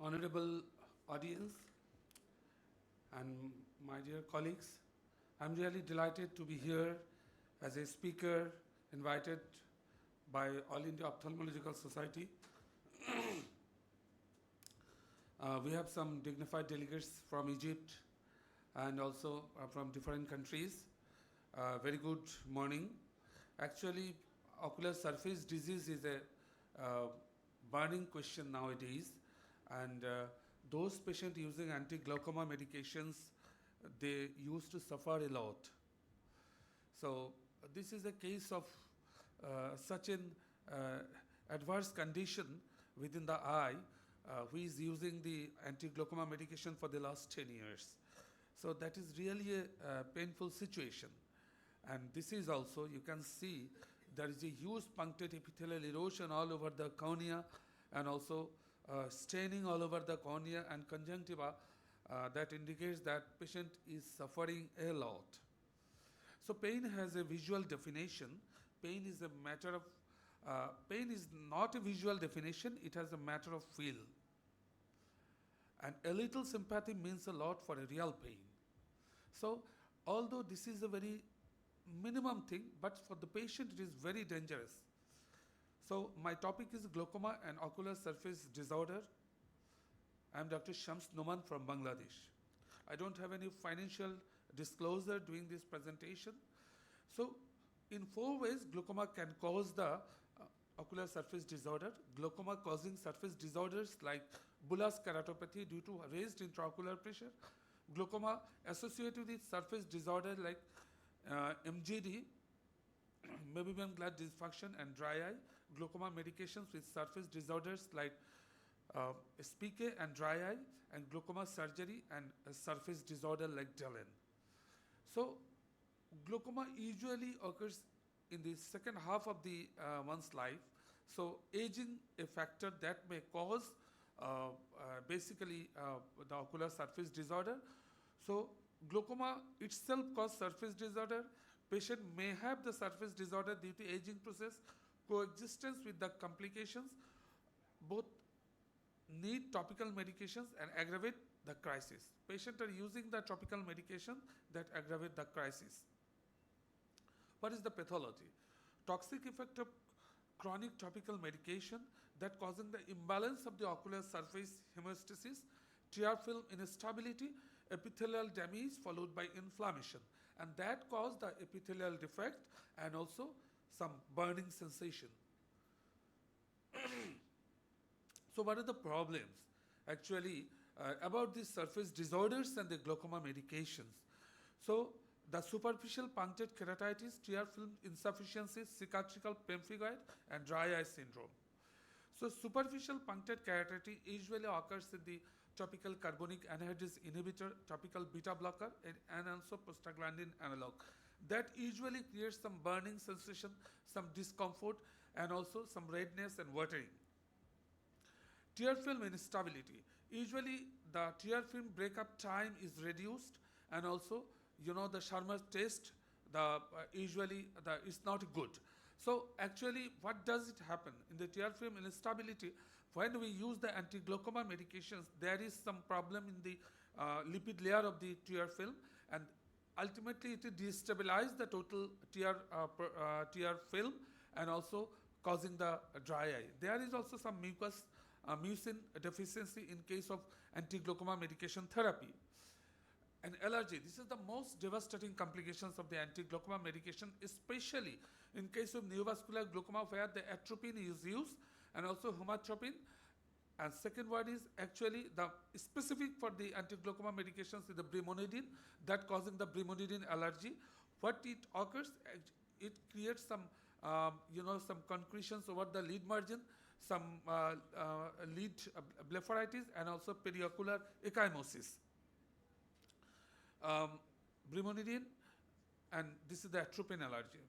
Honorable audience and my dear colleagues, I'm really delighted to be here as a speaker invited by All India Ophthalmological Society. We have some dignified delegates from Egypt and also from different countries. Very good morning. Actually, ocular surface disease is a burning question nowadays, and those patients using anti-glaucoma medications, they used to suffer a lot. So this is a case of such an adverse condition within the eye, who is using the anti-glaucoma medication for the last 10 years. So that is really a painful situation. And this is also, you can see, there is a huge punctate epithelial erosion all over the cornea, and also staining all over the cornea and conjunctiva that indicates that patient is suffering a lot. So pain has a visual definition. Pain is a matter of, pain is not a visual definition, it has a matter of feel. And a little sympathy means a lot for a real pain. So although this is a very minimum thing, but for the patient it is very dangerous. So my topic is glaucoma and ocular surface disorder. I am Dr. Shams Noman from Bangladesh. I don't have any financial disclosure doing this presentation. So in 4 ways glaucoma can cause the ocular surface disorder. Glaucoma causing surface disorders like bullous keratopathy due to raised intraocular pressure. Glaucoma associated with surface disorder like MGD, mammalian gland dysfunction and dry eye. Glaucoma medications with surface disorders like SPK and dry eye, and glaucoma surgery and a surface disorder like Dellen. So glaucoma usually occurs in the second half of the one's life. So aging a factor that may cause basically the ocular surface disorder. So glaucoma itself causes surface disorder. Patient may have the surface disorder due to aging process, coexistence with the complications. Both need topical medications and aggravate the crisis. Patients are using the topical medication that aggravate the crisis. What is the pathology? Toxic effect of chronic topical medication that causing the imbalance of the ocular surface hemostasis, tear film instability, epithelial damage followed by inflammation, and that caused the epithelial defect and also some burning sensation. So what are the problems actually about these surface disorders and the glaucoma medications? So the superficial punctate keratitis, tear film insufficiency, cicatricial pemphigoid, and dry eye syndrome. So superficial punctate keratitis usually occurs in the topical carbonic anhydrase inhibitor, topical beta blocker, and also prostaglandin analog. That usually creates some burning sensation, some discomfort, and also some redness and watering. Tear film instability. Usually the tear film breakup time is reduced, and also the Sharma test, usually is not good. So actually what does it happen? In the tear film instability, when we use the anti-glaucoma medications, there is some problem in the lipid layer of the tear film, and ultimately it destabilizes the total tear film and also causing the dry eye. There is also some mucin deficiency in case of anti-glaucoma medication therapy. And allergy, this is the most devastating complications of the anti-glaucoma medication, especially in case of neovascular glaucoma where the atropine is used and also homatropine. And second one is actually the specific for the anti-glaucoma medications is the brimonidine, that causing the brimonidine allergy. What it occurs, it creates some some concretions over the lid margin, some lid blepharitis, and also periocular ecchymosis. Brimonidine, and this is the atropine allergy.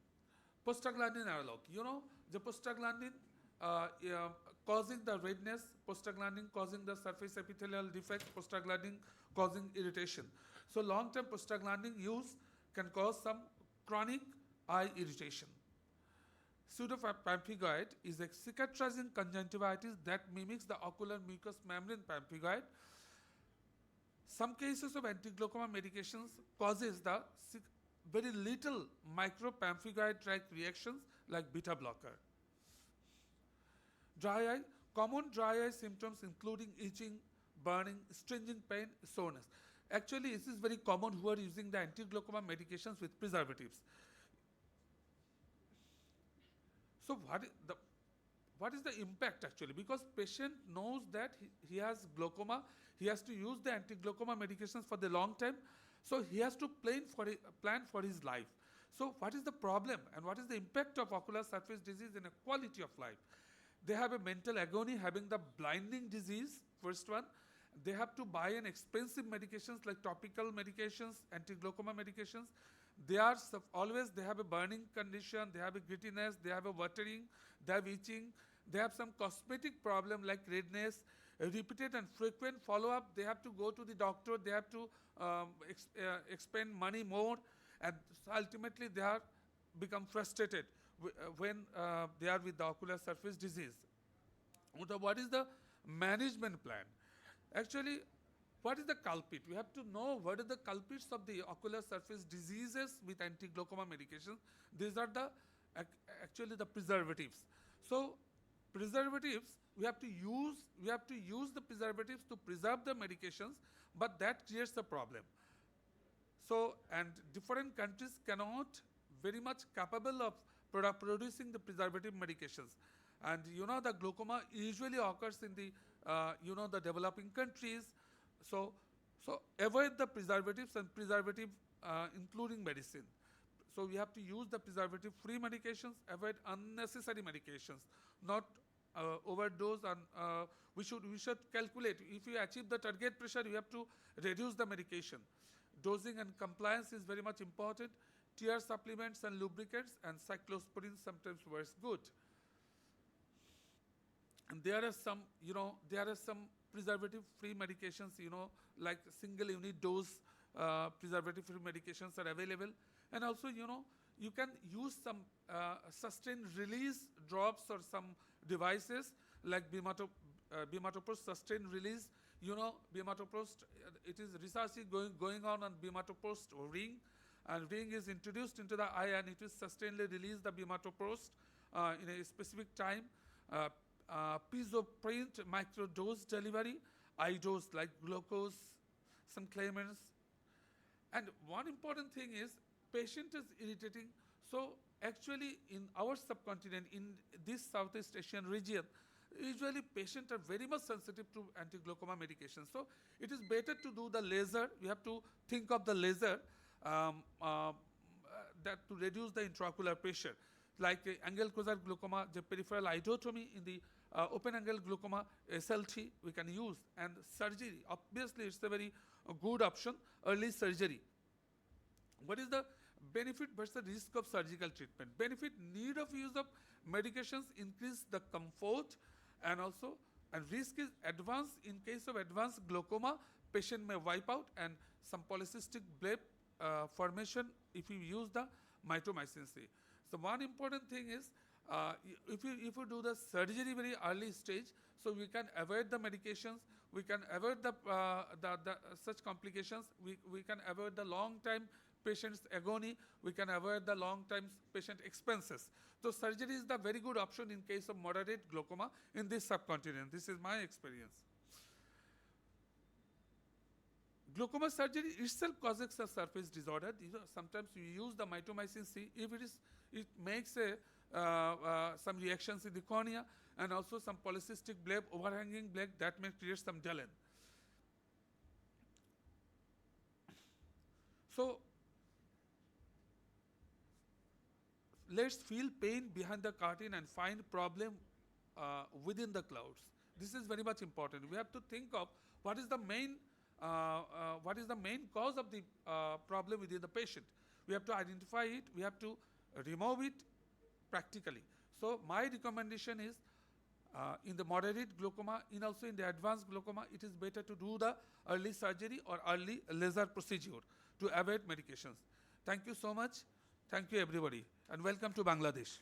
Prostaglandin analog, the prostaglandin causing the redness, prostaglandin causing the surface epithelial defect, prostaglandin causing irritation. So long-term prostaglandin use can cause some chronic eye irritation. Pseudopemphigoid is a cicatrizing conjunctivitis that mimics the ocular mucous membrane pemphigoid. Some cases of antiglaucoma medications causes the very little micropemphigoid-like reactions like beta blocker. Dry eye, common dry eye symptoms including itching, burning, stinging pain, soreness. Actually, this is very common who are using the antiglaucoma medications with preservatives. So what is the impact actually? Because patient knows that he has glaucoma, he has to use the anti-glaucoma medications for the long time, so he has to plan for his life. So what is the problem and what is the impact of ocular surface disease in a quality of life? They have a mental agony, having the blinding disease, first one. They have to buy an expensive medications like topical medications, anti-glaucoma medications. They have a burning condition, they have a grittiness, they have a watering, they have itching, they have some cosmetic problem like redness, repeated and frequent follow-up. They have to go to the doctor, they have to expend money more, and ultimately they are become frustrated when they are with the ocular surface disease. What is the management plan? Actually, what is the culprit? We have to know what are the culprits of the ocular surface diseases with anti-glaucoma medications. These are actually the preservatives. So preservatives, we have to use the preservatives to preserve the medications, but that creates a problem. So, and different countries cannot very much capable of producing the preservative medications. And the glaucoma usually occurs in the the developing countries. So avoid the preservatives and including medicine. So we have to use the preservative-free medications, avoid unnecessary medications, not overdose. And we should calculate. If you achieve the target pressure, you have to reduce the medication. Dosing and compliance is very much important. Tear supplements and lubricants and cyclosporin sometimes works good. And there are some preservative-free medications, like single unit dose preservative-free medications are available. And also, you can use some sustained release drops or some devices like bimatoprost sustained release. Bimatoprost, it is research going on bimatoprost ring, and ring is introduced into the eye and it will sustainedly release the bimatoprost in a specific time. Piezoprint microdose delivery, iodose like glucose, some claimants. And one important thing is patient is irritating. So actually in our subcontinent, in this Southeast Asian region, usually patients are very much sensitive to anti-glaucoma medication. So it is better to do the laser. We have to think of the laser that to reduce the intraocular pressure. Like angle closure glaucoma, the peripheral iodotomy in the open angle glaucoma, SLT, we can use. And surgery, obviously it's a very good option, early surgery. What is the benefit versus risk of surgical treatment? Benefit, need of use of medications increase the comfort, and risk is advanced. In case of advanced glaucoma, patient may wipe out and some polycystic bleb formation if you use the mitomycin C. So one important thing is, if you do the surgery very early stage, so we can avoid the medications, we can avoid the such complications, we can avoid the long time patient's agony, we can avoid the long time patient expenses. So surgery is the very good option in case of moderate glaucoma in this subcontinent. This is my experience. Glaucoma surgery itself causes a surface disorder. Sometimes you use the mitomycin C. If it makes some reactions in the cornea, and also some polycystic bleb, overhanging bleb, that may create some delay. So let's feel pain behind the curtain and find problem within the clouds. This is very much important. We have to think of what is the main cause of the problem within the patient. We have to identify it, we have to remove it practically. So my recommendation is in the moderate glaucoma, also in the advanced glaucoma, it is better to do the early surgery or early laser procedure to avoid medications. Thank you so much. Thank you everybody, and welcome to Bangladesh.